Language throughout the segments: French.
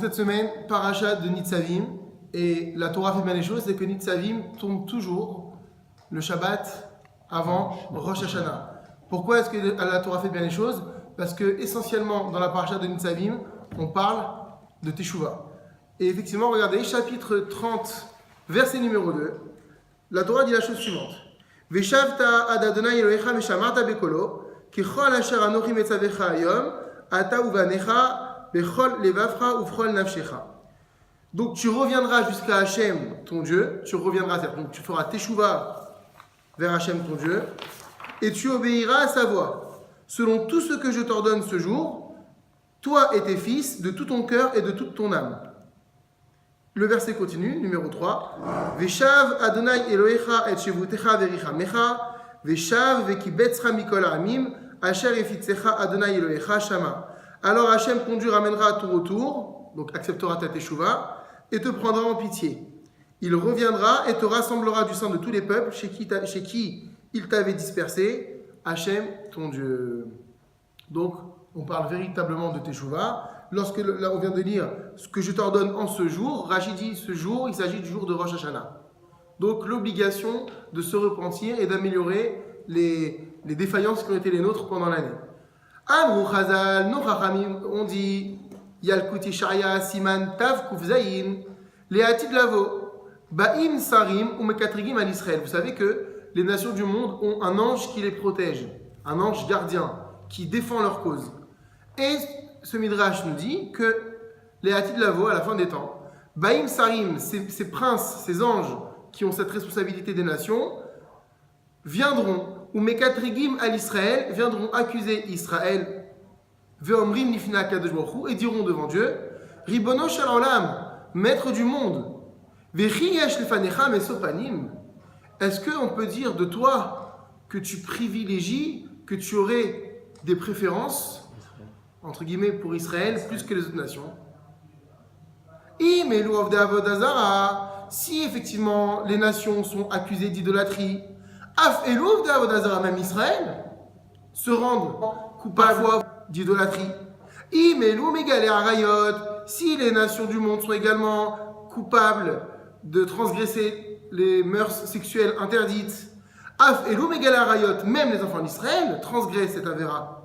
Donc cette semaine, parachat de Nitzavim, et la Torah fait bien les choses, c'est que Nitzavim tombe toujours le Shabbat avant Rosh Hashanah. Pourquoi est-ce que la Torah fait bien les choses? Parce que essentiellement dans la parachat de Nitzavim, on parle de Teshuvah. Et effectivement, regardez, chapitre 30, verset numéro 2, la Torah dit la chose suivante. Veshavta ad Adonai Elohecha veshamarta bekolo, kichol asher anochi metzavecha hayom, ata uvanecha, bechol levavcha uvchol nafshecha. Donc tu reviendras jusqu'à Hachem, ton Dieu, donc tu feras Teshuvah vers Hachem, ton Dieu, et tu obéiras à sa voix, selon tout ce que je t'ordonne ce jour, toi et tes fils, de tout ton cœur et de toute ton âme. Le verset continue, numéro 3. Veshav Adonai Elohecha et shevutecha verichamecha, veshav vekibetzcha mikol ha'amim, asher efitzecha Adonai Elohecha shama. Alors Hachem, ton Dieu, ramènera à ton retour, donc acceptera ta teshuva, et te prendra en pitié. Il reviendra et te rassemblera du sein de tous les peuples chez qui il t'avait dispersé, Hachem, ton Dieu. Donc, on parle véritablement de teshuva. Lorsque là, on vient de lire ce que je t'ordonne en ce jour, Rachid dit ce jour, il s'agit du jour de Rosh Hashanah. Donc, l'obligation de se repentir et d'améliorer les défaillances qui ont été les nôtres pendant l'année. Amrou Chazal, nos Chachamim, on dit Yalkuti Shaya, Siman, Tav, Kufzayin, Leatid Lavo, Ba'im, Sarim, ou Mekatrigim à l'Israël. Vous savez que les nations du monde ont un ange qui les protège, un ange gardien qui défend leur cause. Et ce Midrash nous dit que les Hatid Lavo, à la fin des temps, Ba'im Sarim, ces princes, ces anges qui ont cette responsabilité des nations, viendront, ou Mekatrigim à l'Israël, viendront accuser Israël, Ve'omrim Nifna Kadosh Baruch Hu, et diront devant Dieu, Ribono Shel Olam, maître du monde, Vechi Yesh Lefanecha Mesopanim, est-ce qu'on peut dire de toi que tu privilégies, que tu aurais des préférences entre guillemets, pour Israël, plus que les autres nations. Si effectivement les nations sont accusées d'idolâtrie, même Israël se rendent coupables d'idolâtrie. Si les nations du monde sont également coupables de transgresser les mœurs sexuelles interdites, même les enfants d'Israël transgressent cette avéra.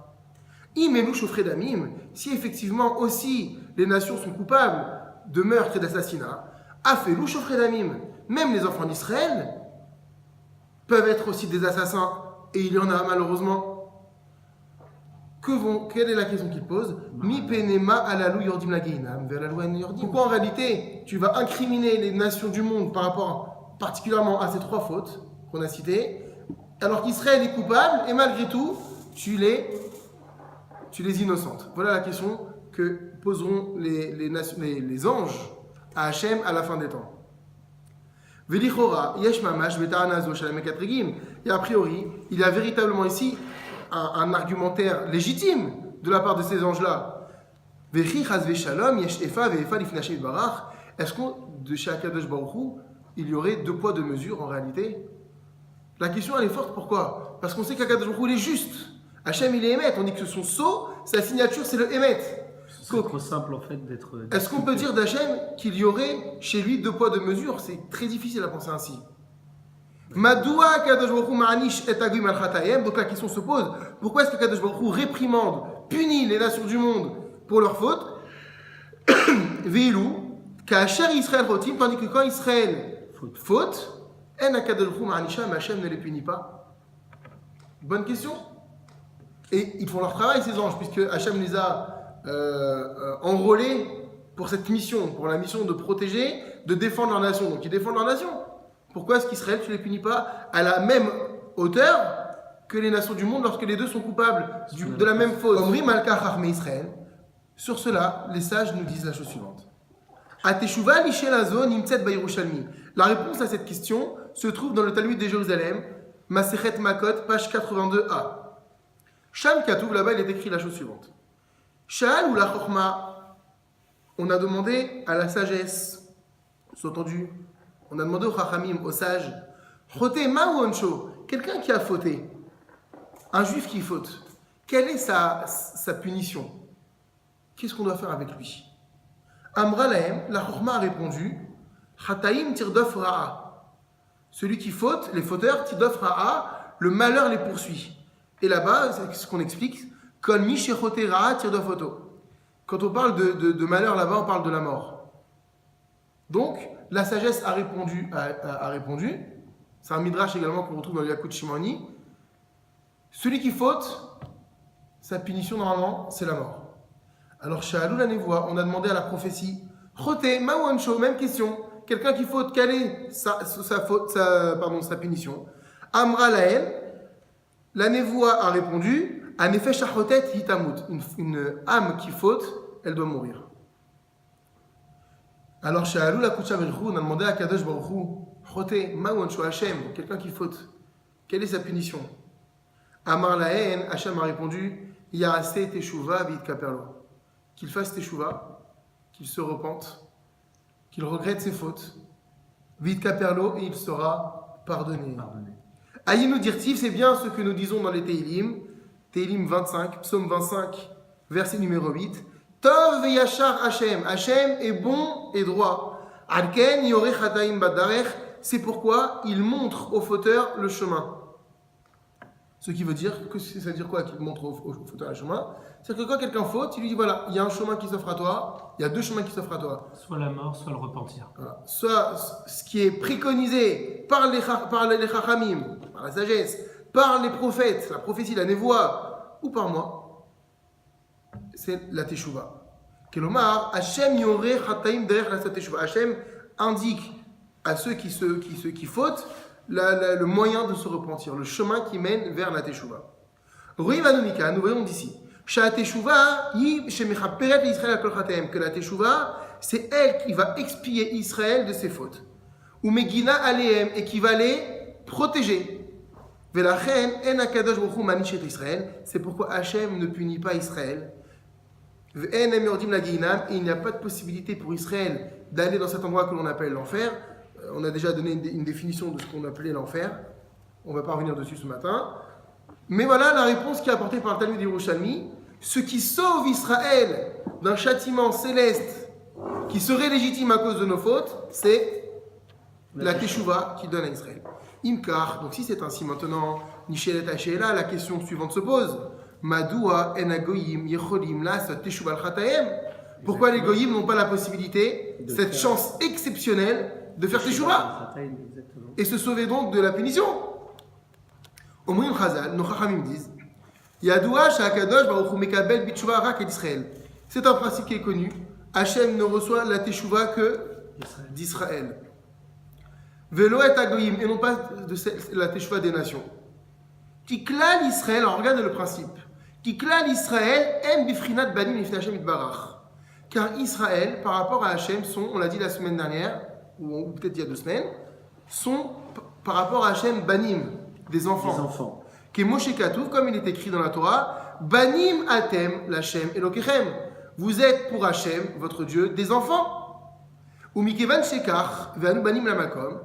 Si effectivement aussi les nations sont coupables de meurtre et d'assassinat, même les enfants d'Israël peuvent être aussi des assassins, et il y en a malheureusement. Quelle est la question qu'il pose? Pourquoi en réalité tu vas incriminer les nations du monde par rapport particulièrement à ces trois fautes qu'on a citées, alors qu'Israël est coupable et malgré tout tu les innocentes? Voilà la question que poseront les anges à Hachem à la fin des temps. Et a priori, il y a véritablement ici un argumentaire légitime de la part de ces anges-là. Est-ce qu'on, de chez Akadosh Baruch Hu, il y aurait deux poids, deux mesures en réalité? La question elle est forte, pourquoi? Parce qu'on sait qu'Akadosh Baruch Hu il est juste. Hachem il est Emet, on dit que son sceau, sa signature c'est le Emet. C'est trop simple en fait d'être... Est-ce qu'on peut dire d'Hachem qu'il y aurait chez lui deux poids deux mesures? C'est très difficile à penser ainsi. Madoua Kadosh Baruch Hu ma'anish et agui al chatayem. Donc la question se pose, pourquoi est-ce que Kadosh Baruch Hu réprimande, punit les nations du monde pour leurs fautes? Veilou, ka'asher Israël rotim, tandis que quand Israël faute, en Kadosh Baruch Hu ma'anisha, mais Hachem ne les punit pas. Bonne question. Et ils font leur travail, ces anges, puisque Hachem les a enrôlés pour cette mission, pour la mission de protéger, de défendre leur nation. Donc ils défendent leur nation. Pourquoi est-ce qu'Israël, tu ne les punis pas à la même hauteur que les nations du monde lorsque les deux sont coupables de la même faute? Omri malka chachmei Israël. Sur cela, les sages nous disent la chose suivante. Ateshuva mishelazo nimtzet ba'Yerushalmi. La réponse à cette question se trouve dans le Talmud de Jérusalem, Masechet Makot, page 82a. Sham Katouv, là-bas, il est écrit la chose suivante. Sha'al ou la Chokhma, on a demandé à la sagesse, sous-entendu, on a demandé aux Chachamim, aux sages, Choté ma ou oncho, quelqu'un qui a fauté, un juif qui faute, quelle est sa punition? Qu'est-ce qu'on doit faire avec lui? Amra lahem, la Chokhma a répondu, Chataim tirdof ra'a. Celui qui faute, les fauteurs, tirdof ra'a, le malheur les poursuit. Et là-bas, c'est ce qu'on explique, Kol mi shechote ra'a tirdof oto. Quand on parle de malheur là-bas, on parle de la mort. Donc, la sagesse a répondu, c'est un midrash également qu'on retrouve dans le Yakut Shimoni, celui qui faute, sa punition normalement, c'est la mort. Alors, Sha'alou la Nevoa, on a demandé à la prophétie, Chote, Maouansho, même question, quelqu'un qui faute, quelle est sa punition? Amra Lael, la Nevoa a répondu, en effet, Shachotet hitamut, une âme qui faute, elle doit mourir. Alors, Sha'alou la Kucha Berchou, on a demandé à Kadosh Baruchou, Chote, Maouansho Hashem, quelqu'un qui faute, quelle est sa punition? Amar Laen, Hashem a répondu, Yaase Teshuva Vid Kaperlo. Qu'il fasse Teshuva, qu'il se repente, qu'il regrette ses fautes. Vid Kaperlo, et il sera pardonné. Ayinu Dirtiv, c'est bien ce que nous disons dans les Teilim. Teilim 25, psaume 25, verset numéro 8. Tov veyachar Hashem. Hashem est bon et droit. Alken yore chataim badarech. C'est pourquoi il montre au fauteur le chemin. Ce qui veut dire, ça veut dire quoi qu'il montre au fauteur le chemin? C'est-à-dire que quand quelqu'un faute, il lui dit voilà, il y a un chemin qui s'offre à toi, il y a deux chemins qui s'offrent à toi. Soit la mort, soit le repentir. Voilà. Soit ce qui est préconisé par les chachamim, par la sagesse, par les prophètes, la prophétie, la névoie, ou par moi, c'est la teshuva. Kelomar, Hashem yoreh chataim derrière la teshuva. Hashem indique à ceux qui fautent le moyen de se repentir, le chemin qui mène vers la teshuva. Ruivanomika, nous voyons d'ici. Que la teshuva, c'est elle qui va expier Israël de ses fautes. Ou Megina alehem, et qui va les protéger. C'est pourquoi Hachem ne punit pas Israël. Et il n'y a pas de possibilité pour Israël d'aller dans cet endroit que l'on appelle l'enfer. On a déjà donné une définition de ce qu'on appelait l'enfer. On ne va pas revenir dessus ce matin. Mais voilà la réponse qui est apportée par le Talmud Yerushalmi. Ce qui sauve Israël d'un châtiment céleste qui serait légitime à cause de nos fautes, c'est la teshuva qui donne à Israël. Imkar, donc si c'est ainsi maintenant, Nishelet Hashela, la question suivante se pose. Madoua en agoyim yecholim lasot teshuva al-chataem. Pourquoi les goyim n'ont pas la possibilité, cette chance exceptionnelle, de faire teshuva et se sauver donc de la punition? Omrim Chazal, nos chachamim disent, Yadoua sha'akadosh baruch hu mekabel bitshuva rak et Israël. C'est un principe qui est connu. Hachem ne reçoit la teshuva que d'Israël. Velo et agoyim, et non pas de la teshuva des nations. Tiklal Israël, alors regardez le principe. Tiklal Israël em bifrinat banim ifnei Hashem itbarach. Car Israël, par rapport à Hachem, sont, on l'a dit la semaine dernière, ou peut-être il y a 2 semaines, sont par rapport à Hachem banim, des enfants. Qui est Moshe Katouf, comme il est écrit dans la Torah, banim atem l'Hachem elokechem. Vous êtes pour Hachem, votre Dieu, des enfants. Ou mikevan shekach ve'anu banim lamakom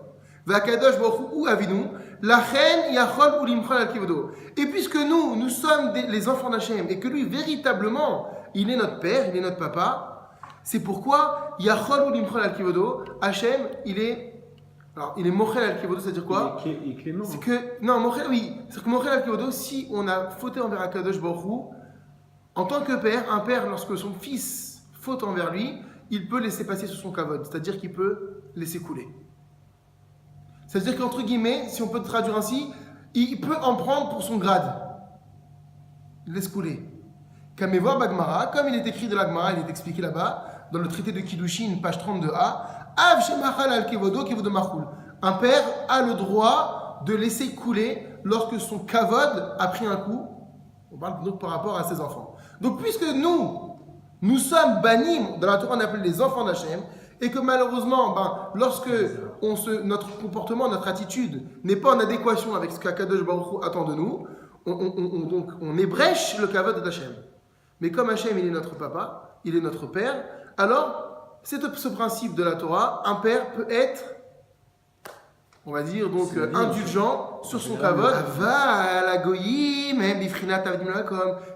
ve'akadosh baruch hu avinu lachen yachol ulimchol al kivodo. Et puisque nous sommes les enfants d'Hachem et que lui véritablement il est notre père, il est notre papa, c'est pourquoi yachol ulimchol al kivodo, Hachem il est mochel al kivodo, c'est-à-dire quoi? Il est clément. C'est que non, mochel, oui, c'est que mochel al kivodo, si on a fauté envers Akadosh Baruch Hu, en tant que père, un père lorsque son fils faute envers lui, il peut laisser passer sur son kavod, c'est-à-dire qu'il peut laisser couler. C'est-à-dire qu'entre guillemets, si on peut traduire ainsi, il peut en prendre pour son grade. Il laisse couler. Kamevoir Bagmara, comme il est écrit de la Gemara, il est expliqué là-bas, dans le traité de Kiddushin, page 32a, Av shemachal al kevodo kevodo machul. Un père a le droit de laisser couler lorsque son kavod a pris un coup. On parle donc par rapport à ses enfants. Donc puisque nous sommes banim, dans la Torah on appelle les enfants d'Hachem, et que malheureusement, lorsque notre comportement, notre attitude n'est pas en adéquation avec ce qu'Akadosh Baruch Hu attend de nous, on ébrèche le kavod d'Hachem. Mais comme Hachem il est notre papa, il est notre père, alors c'est ce principe de la Torah, un père peut être, on va dire, donc indulgent sur son kavod.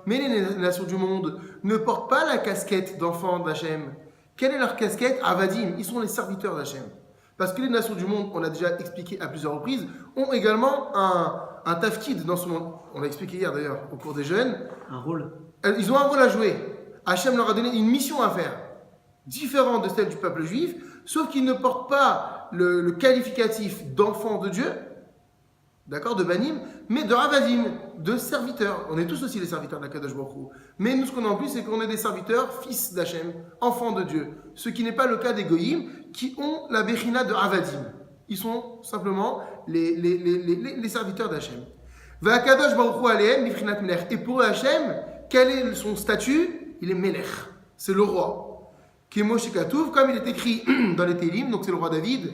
Mais les nations du monde ne portent pas la casquette d'enfants d'Hachem. Quelle est leur casquette? Avadim, ils sont les serviteurs d'Hachem. Parce que les nations du monde, on l'a déjà expliqué à plusieurs reprises, ont également un tafkid dans ce monde. On l'a expliqué hier d'ailleurs au cours des jeunes. Un rôle. Ils ont un rôle à jouer. Hachem leur a donné une mission à faire, différente de celle du peuple juif, sauf qu'ils ne portent pas le qualificatif d'enfant de Dieu, d'accord, de Banim, mais de Ravadim, de serviteurs. On est tous aussi les serviteurs de la Kadosh Baruch Hu. Mais nous, ce qu'on a en plus, c'est qu'on est des serviteurs, fils d'Hachem, enfants de Dieu. Ce qui n'est pas le cas des Goïm, qui ont la Bechina de Ravadim. Ils sont simplement les serviteurs d'Hachem. Va Kadosh Baruch Hu alehem bichinat melech. Et pour Hachem, quel est son statut? Il est Melech. C'est le roi. Kemo shekatuv, comme il est écrit dans les Télim, donc c'est le roi David.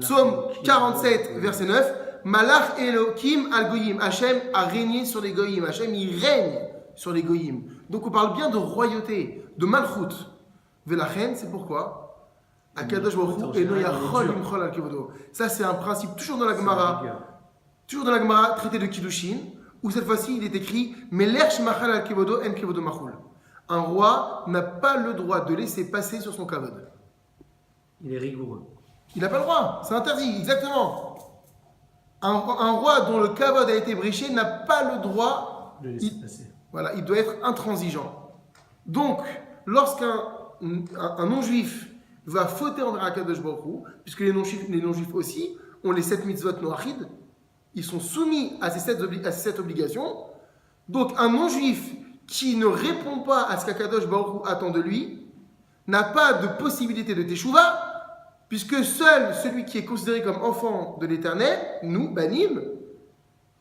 Psaume 47, verset 9. Malach Elohim al Goyim. Hachem a régné sur les Goyim. Hachem, il règne sur les Goyim. Donc on parle bien de royauté, de malchut. Velachen, c'est pourquoi Akadosh Baruch Hu eno yachol yimchol al kevodo. Ça, c'est un principe toujours dans la Gemara. Toujours dans la Gemara, traité de Kiddushin, où cette fois-ci, il est écrit Melech shemachal al kevodo en kevodo machul. Un roi n'a pas le droit de laisser passer sur son kavod. Il est rigoureux. Il n'a pas le droit, c'est interdit, exactement. Un roi dont le kavod a été bréché n'a pas le droit De laisser passer. Voilà, il doit être intransigeant. Donc, lorsqu'un non-juif va fauter envers Akadosh Baruch Hu, puisque les non-juifs aussi ont les 7 mitzvot noachid, ils sont soumis à ces 7 obligations. Donc, un non-juif qui ne répond pas à ce qu'Akadosh Baruch Hu attend de lui n'a pas de possibilité de teshuva, puisque seul celui qui est considéré comme enfant de l'Éternel, nous, Banim,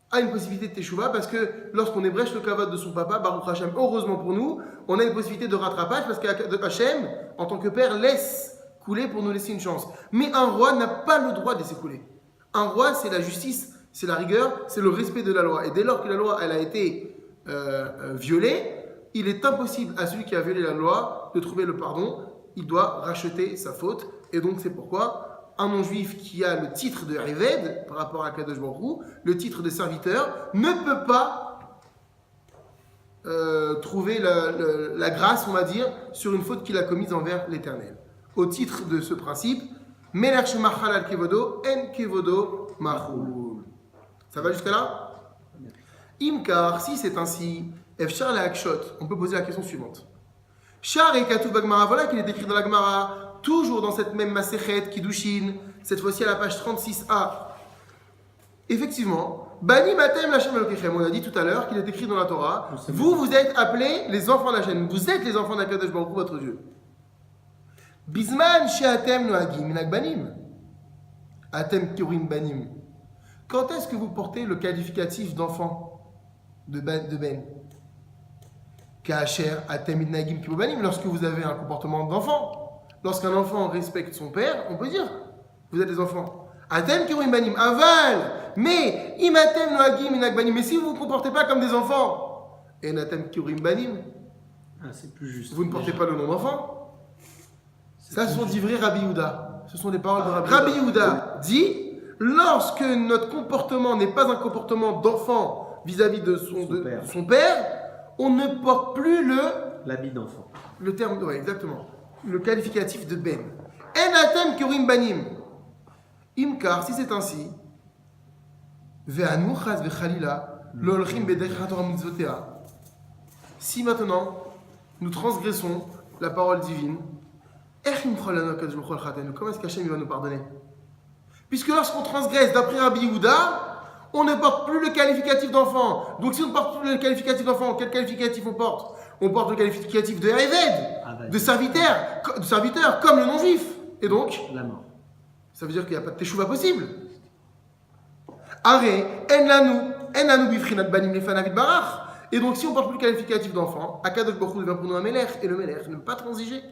a une possibilité de teshuva, parce que lorsqu'on ébrèche le kavod de son papa, Baruch Hashem, heureusement pour nous, on a une possibilité de rattrapage, parce que Hashem, en tant que père, laisse couler pour nous laisser une chance. Mais un roi n'a pas le droit de laisser couler. Un roi, c'est la justice, c'est la rigueur, c'est le respect de la loi. Et dès lors que la loi elle a été violée, il est impossible à celui qui a violé la loi de trouver le pardon. Il doit racheter sa faute. Et donc c'est pourquoi un non-juif qui a le titre de Rived par rapport à Kadosh Baruch Hu, le titre de serviteur, ne peut pas trouver la grâce, on va dire, sur une faute qu'il a commise envers l'Éternel. Au titre de ce principe, Melech shemachal al kevodo en kevodo machul. Ça va jusqu'à là? Imkar, si c'est ainsi, Efshar la Akshot, on peut poser la question suivante. Shar et Katuv Bagmara, voilà qu'il est écrit dans la Gemara, toujours dans cette même Masechet Kiddushin, cette fois-ci à la page 36a. Effectivement, Bani Matem Lachem Elokechem, on a dit tout à l'heure qu'il est écrit dans la Torah, vous êtes appelés les enfants d'Hachem, vous êtes les enfants d'Akadosh Baruch Hu, votre Dieu. Bisman Sheatem Noagim Minak Banim, Atem Kirim Banim. Quand est-ce que vous portez le qualificatif d'enfant de Ben? Kacher Atem Idnagim Kibobanim, lorsque vous avez un comportement d'enfant. Lorsqu'un enfant respecte son père, on peut dire vous êtes des enfants. Atem Kirim Banim, aval. Mais Imatem Noagim Minak Banim. Mais si vous ne vous comportez pas comme des enfants, et Atem Kirim Banim, c'est plus juste. vous ne portez pas le nom d'enfant. Ça, ce sont d'ivrés Rabbi Yehuda. Ce sont des paroles de Rabbi Yehuda. Dit lorsque notre comportement n'est pas un comportement d'enfant vis-à-vis de son père, on ne porte plus l'habit d'enfant. Le terme, ouais, exactement. Le qualificatif de Ben. Enatem kurim banim. Imkar, si c'est ainsi, ve'anu chaz ve'chalila, l'olchim bedech Torah mitzvotea. Si maintenant, nous transgressons la parole divine, comment est-ce qu'Hachem va nous pardonner? Puisque lorsqu'on transgresse, d'après Rabbi Yehuda, on ne porte plus le qualificatif d'enfant. Donc si on ne porte plus le qualificatif d'enfant, quel qualificatif on porte? On porte le qualificatif de Eved, de serviteur, comme le non-juif. Et donc, la mort. Ça veut dire qu'il n'y a pas de teshuva possible. Are, en lanu bifrinat banim lefanav barach. Et donc si on ne porte plus le qualificatif d'enfant, Akadosh Baruch Hu devient pour nous un melech, et le melech ne peut pas transiger.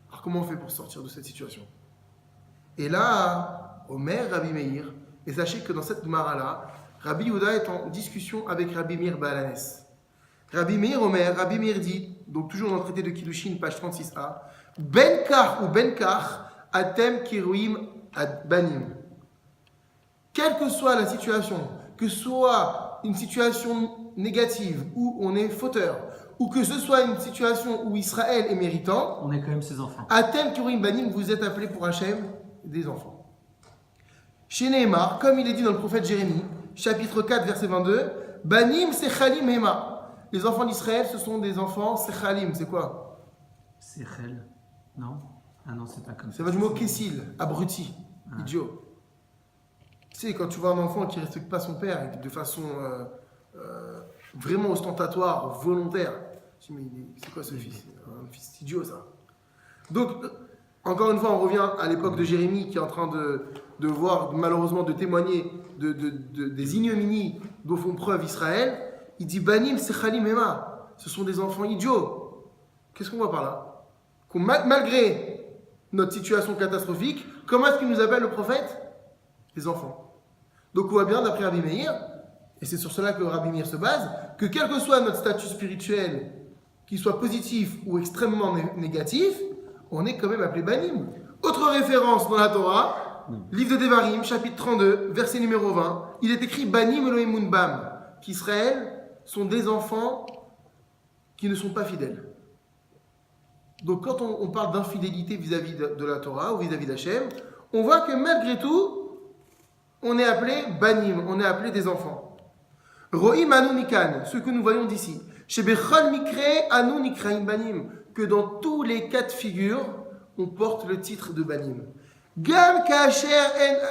Alors comment on fait pour sortir de cette situation? Et là, Omer Rabbi Meir, et sachez que dans cette Gemara-là, Rabbi Yehuda est en discussion avec Rabbi Meir Baalanes. Rabbi Meir Omer, Rabbi Meir dit, donc toujours dans le traité de Kiddushin, page 36a, Ben Kar ou Ben Kar, Atem Kiruim Ad Banim. Quelle que soit la situation, que ce soit une situation négative, où on est fauteur, ou que ce soit une situation où Israël est méritant, On est quand même ses enfants. Atem Kiruim Banim, vous êtes appelés pour Hachem des enfants. Chez Nehemar, comme il est dit dans le prophète Jérémie, chapitre 4, verset 22, Banim Sechalim Hema. Les enfants d'Israël, ce sont des enfants Sechalim. C'est quoi? C'est Chel. Non? Ah non, c'est pas comme ça. Ça va du mot Kessil, abruti, idiot. Tu sais, quand tu vois un enfant qui ne respecte pas son père de façon vraiment ostentatoire, volontaire, tu dis, mais c'est quoi ce fils? Un fils idiot, ça. Donc, encore une fois, on revient à l'époque de Jérémie qui est en train de voir, malheureusement, de témoigner des ignominies dont font preuve Israël. Il dit Banim Sechalim Ema. Ce sont des enfants idiots. Qu'est-ce qu'on voit par là? Malgré notre situation catastrophique, comment est-ce qu'il nous appelle le prophète? Les enfants. Donc on voit bien, d'après Rabbi Meir, et c'est sur cela que Rabbi Meir se base, que quel que soit notre statut spirituel, qu'il soit positif ou extrêmement négatif, on est quand même appelé Banim. Autre référence dans la Torah, livre de Devarim, chapitre 32, verset numéro 20, il est écrit Banim Elohim Unbam, qu'Israël sont des enfants qui ne sont pas fidèles. Donc quand on parle d'infidélité vis-à-vis de la Torah ou vis-à-vis d'Hachem, on voit que malgré tout, on est appelé Banim, on est appelé des enfants. Ro'im anu mikan, ce que nous voyons d'ici. Shebechol mikre anu nikraim banim, que dans tous les cas de figure, on porte le titre de Banim. Gam kacher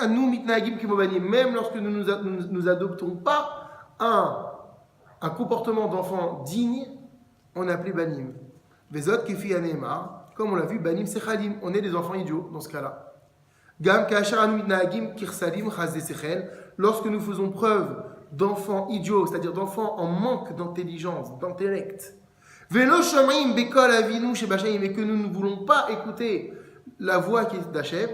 en anu mitnagim kimo banim, même lorsque nous n'adoptons pas un comportement d'enfant digne, on est appelé Banim. Vezot kefi aneemar, comme on l'a vu, Banim sechalim, on est des enfants idiots dans ce cas-là. Gam kacher anu mitnagim kirsalim chazde sechel, lorsque nous faisons preuve d'enfants idiots, c'est-à-dire d'enfants en manque d'intelligence, d'intellect. Velo shomrim bekol avinu shebashaim, et que nous ne voulons pas écouter la voix qui est d'Hachem,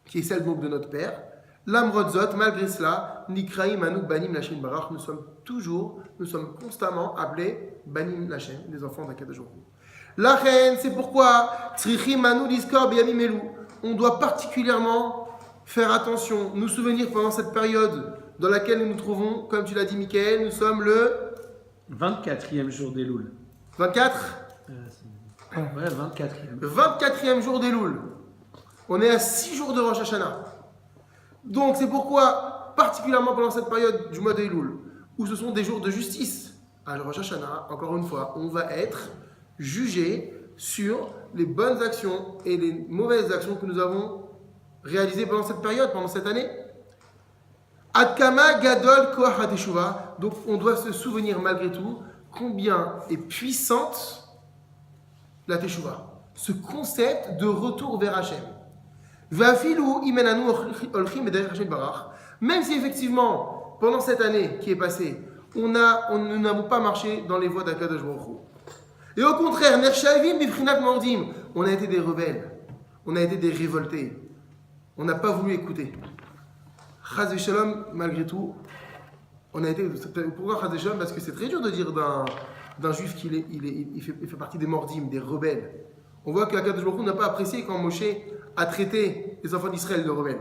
qui est celle donc de notre Père. Lamrodzot, malgré cela, nikraim anu banim lachem barach, nous sommes constamment appelés banim lachem, les enfants d'Akadosh Baruch Hu. La reine, c'est pourquoi tzrichim anu liskor biyamim elu, on doit particulièrement faire attention, nous souvenir pendant cette période dans laquelle nous nous trouvons, comme tu l'as dit Mickaël, nous sommes le 24e jour d'Elul. 24 Ouais, 24e. Le 24e jour d'Elul. On est à 6 jours de Rosh Hashanah. Donc c'est pourquoi, particulièrement pendant cette période du mois d'Elul, où ce sont des jours de justice, à Rosh Hashanah, encore une fois, on va être jugé sur les bonnes actions et les mauvaises actions que nous avons réalisées pendant cette période, pendant cette année. Adkama gadol koach hateshuva. Donc on doit se souvenir malgré tout combien est puissante la teshuva, ce concept de retour vers Hachem. Vafilu imenanu olchim bederech Hachem barach. Même si effectivement pendant cette année qui est passée, nous n'avons pas marché dans les voies d'Akadosh Baruch Hu. Et au contraire, nershavim bifrinat mordim, on a été des rebelles, on a été des révoltés, on n'a pas voulu écouter. Chaz v'shalom, malgré tout, on a été. Pourquoi Chaz v'shalom? Parce que c'est très dur de dire d'un juif qu'il fait partie des mordim, des rebelles. On voit qu'Akadosh Baruch Hu n'a pas apprécié quand Moshe a traité les enfants d'Israël de rebelles.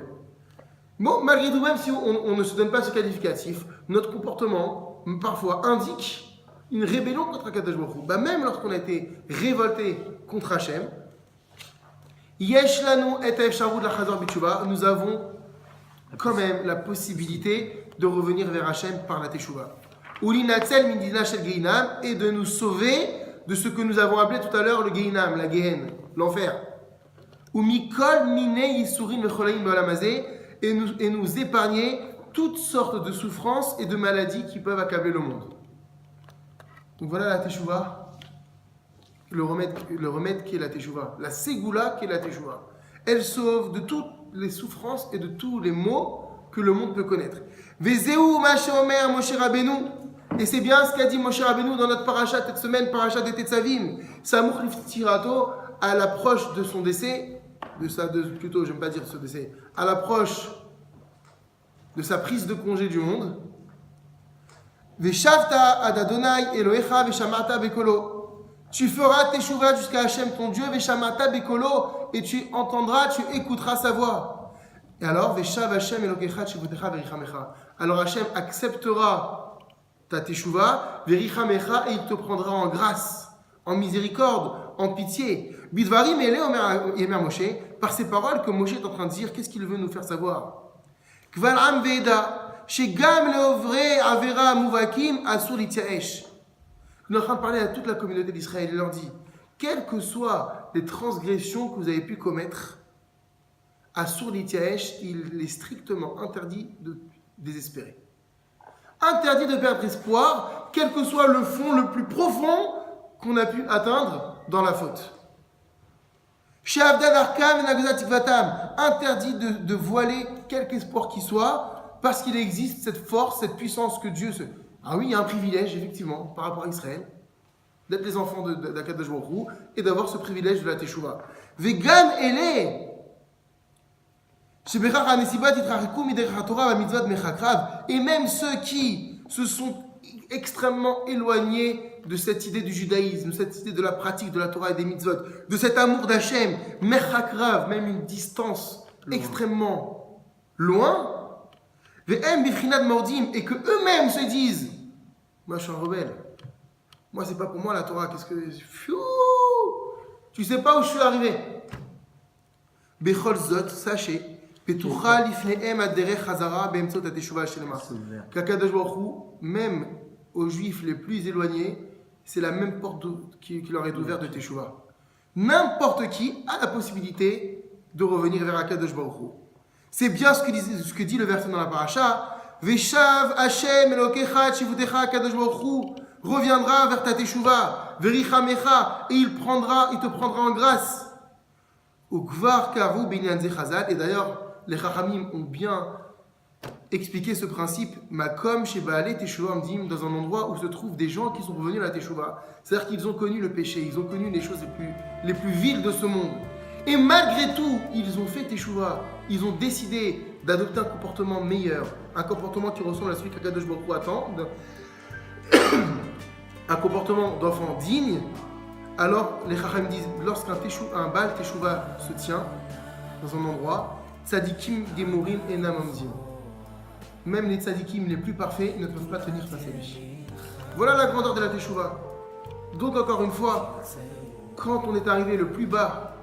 Bon, malgré tout, même si on ne se donne pas ce qualificatif, notre comportement parfois indique une rébellion contre Akadosh Baruch Hu. Même lorsqu'on a été révolté contre Hachem, Yesh lanu et efsharut lachazor b'tshuva, nous avons quand même la possibilité de revenir vers Hachem par la Teshuvah. Ulinatzel mindina shel Geinam, et de nous sauver de ce que nous avons appelé tout à l'heure le Geinam, la Gehen, l'enfer. Umikol mine yisurim vecholaim ba'olamazé, et nous épargner toutes sortes de souffrances et de maladies qui peuvent accabler le monde. Donc voilà la Teshuvah, le remède qui est la Teshuvah, la Ségoula qui est la Teshuvah. Elle sauve de toutes les souffrances et de tous les maux que le monde peut connaître. Vezeu ma sheomer Moshe Rabbeinu, et c'est bien ce qu'a dit Moshe Rabbeinu dans notre parashat cette semaine, parashat de Tetzavim, Samuch Liftirato, à l'approche de son décès, plutôt, j'aime pas dire ce décès, à l'approche de sa prise de congé du monde. Veshavta ad Adonai Elohecha veshamata bekolo. Tu feras teshuva jusqu'à Hachem ton Dieu, veshamata bekolo, et tu entendras, tu écouteras sa voix. Et alors, veshav Hachem Elokecha tshivotecha verichamecha. Alors Hachem acceptera ta teshuva, verichamecha, et il te prendra en grâce, en miséricorde, en pitié. Bidvarim ele omer Yemer Moshe, par ces paroles que Moshe est en train de dire, qu'est-ce qu'il veut nous faire savoir? Kval am veda, shegam leovre avera muvakim asur lityaesh. Il est en train de parler à toute la communauté d'Israël. Il leur dit, quelles que soient les transgressions que vous avez pu commettre, asur lityaesh, il est strictement interdit de désespérer. Interdit de perdre espoir, quel que soit le fond le plus profond qu'on a pu atteindre dans la faute. Interdit de voiler quelque espoir qui soit, parce qu'il existe cette force, cette puissance que Dieu se... Ah oui, il y a un privilège, effectivement, par rapport à Israël, d'être les enfants d'Akadosh Baruch Hu et d'avoir ce privilège de la Teshuvah. Vegam ele et même ceux qui se sont extrêmement éloignés de cette idée du judaïsme, de cette idée de la pratique de la Torah et des mitzvot, de cet amour d'Hachem, merchakrav, même une distance extrêmement loin, et que eux-mêmes se disent, moi je suis un rebelle, moi c'est pas pour moi la Torah, qu'est-ce que... Fiou, tu sais pas où je suis arrivé. Bechol zot, sachez, qu'Akadosh Baruch Hu, même aux Juifs les plus éloignés, c'est la même porte qui leur est ouverte de Teshuvah. N'importe qui a la possibilité de revenir vers Akadosh Baruch Hu. C'est bien ce que dit le verset dans la paracha. Veshav Hashem Elokecha Shivutecha Akadosh Baruch Hu reviendra vers ta Teshuvah, Verichamecha, et il te prendra en grâce. Ukvar Karu Binyan Zechazal, et d'ailleurs, les Chachamim ont bien expliqué ce principe, Makom chez Baalé Teshuvah Amdim, dans un endroit où se trouvent des gens qui sont revenus à la Teshuvah. C'est-à-dire qu'ils ont connu le péché, ils ont connu les choses les plus viles de ce monde. Et malgré tout, ils ont fait Teshuvah. Ils ont décidé d'adopter un comportement meilleur, un comportement qui ressemble à celui qu'Akadosh Baruch Hu attend, un comportement d'enfant digne. Alors, les Chachamim disent, lorsqu'un Baal Teshuvah se tient dans un endroit, Tzadikim Gemorim Enam Amdim. Même les tzadikim les plus parfaits ne peuvent pas tenir face à lui. Voilà la grandeur de la Teshuvah. Donc, encore une fois, quand on est arrivé le plus bas,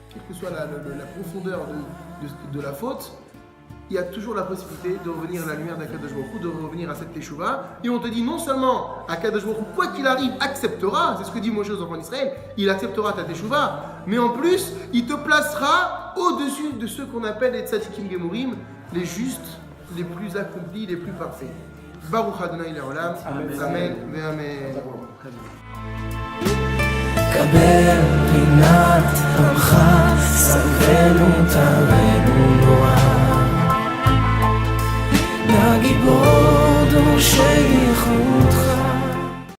quelle que soit la profondeur de la faute, il y a toujours la possibilité de revenir à la lumière d'Akadosh Baruch Hu, de revenir à cette Teshuvah. Et on te dit non seulement Akadosh Baruch Hu, quoi qu'il arrive, acceptera, c'est ce que dit Moshe aux enfants d'Israël, il acceptera ta Teshuvah, mais en plus, il te placera au-dessus de ceux qu'on appelle les tzadikim gemorim, les justes, les plus accomplis, les plus parfaits. Baruch Adonai Le'olam, Amen, Amen, Amen. קבל פינת עמך, סבנו תרנו לו